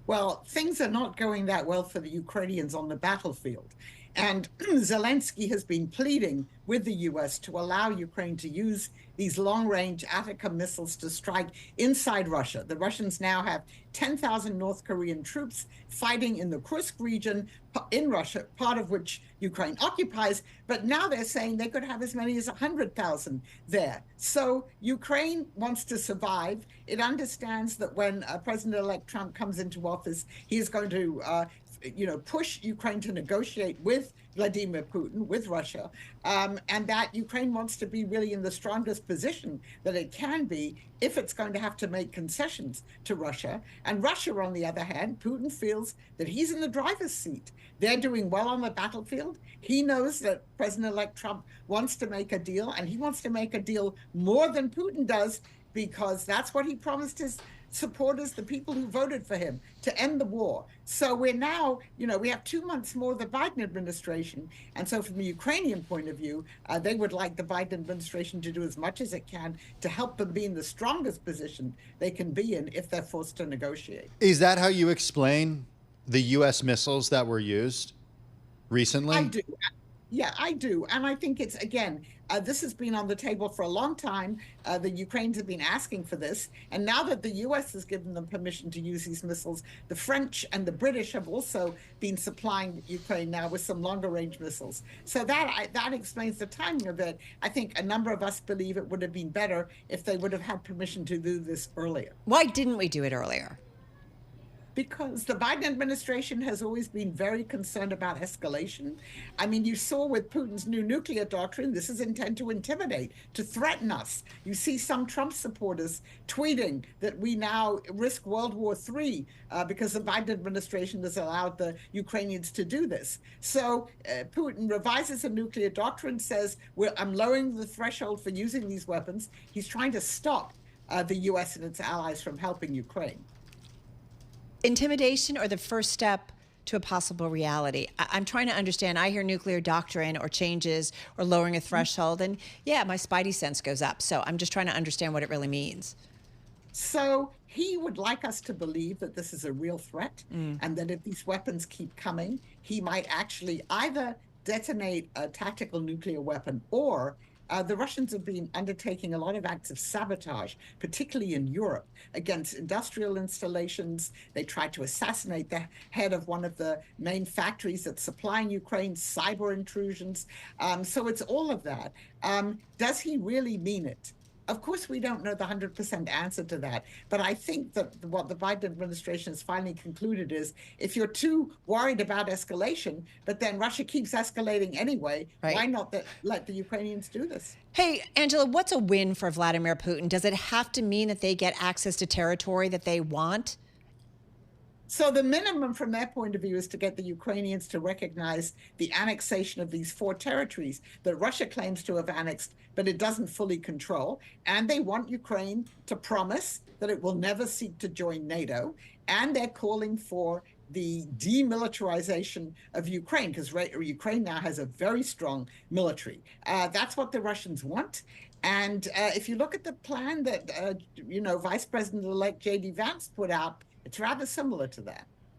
Well, things are not going that well for the Ukrainians on the battlefield. And Zelensky has been pleading with the US to allow Ukraine to use these long range Atacama missiles to strike inside Russia. The Russians now have 10,000 North Korean troops fighting in the Kursk region in Russia, part of which Ukraine occupies. But now they're saying they could have as many as 100,000 there. So Ukraine wants to survive. It understands that when President-elect Trump comes into office, he is going to push Ukraine to negotiate with Vladimir Putin, with Russia, and that Ukraine wants to be really in the strongest position that it can be if it's going to have to make concessions to Russia. And Russia, on the other hand, Putin feels that he's in the driver's seat. They're doing well on the battlefield. He knows that President-elect Trump wants to make a deal, and he wants to make a deal more than Putin does, because that's what he promised his supporters, the people who voted for him, to end the war. So we're now, we have 2 months more of the Biden administration. And so from the Ukrainian point of view, they would like the Biden administration to do as much as it can to help them be in the strongest position they can be in if they're forced to negotiate. Is that how you explain the U.S. missiles that were used recently? I do. Yeah, I do. And I think it's, again, this has been on the table for a long time. The Ukrainians have been asking for this. And now that the U.S. has given them permission to use these missiles, the French and the British have also been supplying Ukraine now with some longer range missiles. So that explains the timing of it. I think a number of us believe it would have been better if they would have had permission to do this earlier. Why didn't we do it earlier? Because the Biden administration has always been very concerned about escalation. I mean, you saw with Putin's new nuclear doctrine, this is intended to intimidate, to threaten us. You see some Trump supporters tweeting that we now risk World War III because the Biden administration has allowed the Ukrainians to do this. So Putin revises a nuclear doctrine, says, I'm lowering the threshold for using these weapons. He's trying to stop the U.S. and its allies from helping Ukraine. Intimidation or the first step to a possible reality? I'm trying to understand. I hear nuclear doctrine or changes or lowering a threshold, and yeah, my spidey sense goes up. So I'm just trying to understand what it really means. So he would like us to believe that this is a real threat, and that if these weapons keep coming, he might actually either detonate a tactical nuclear weapon, or the Russians have been undertaking a lot of acts of sabotage, particularly in Europe, against industrial installations. They tried to assassinate the head of one of the main factories that's supplying Ukraine, cyber intrusions. So it's all of that. Does he really mean it? Of course, we don't know the 100% answer to that. But I think that what the Biden administration has finally concluded is, if you're too worried about escalation, but then Russia keeps escalating anyway, right, why not let the Ukrainians do this? Hey, Angela, what's a win for Vladimir Putin? Does it have to mean that they get access to territory that they want? So the minimum from their point of view is to get the Ukrainians to recognize the annexation of these 4 territories that Russia claims to have annexed, but it doesn't fully control. And they want Ukraine to promise that it will never seek to join NATO. And they're calling for the demilitarization of Ukraine, because Ukraine now has a very strong military. That's what the Russians want. And if you look at the plan that, Vice President-elect J.D. Vance put out, it's rather similar to that.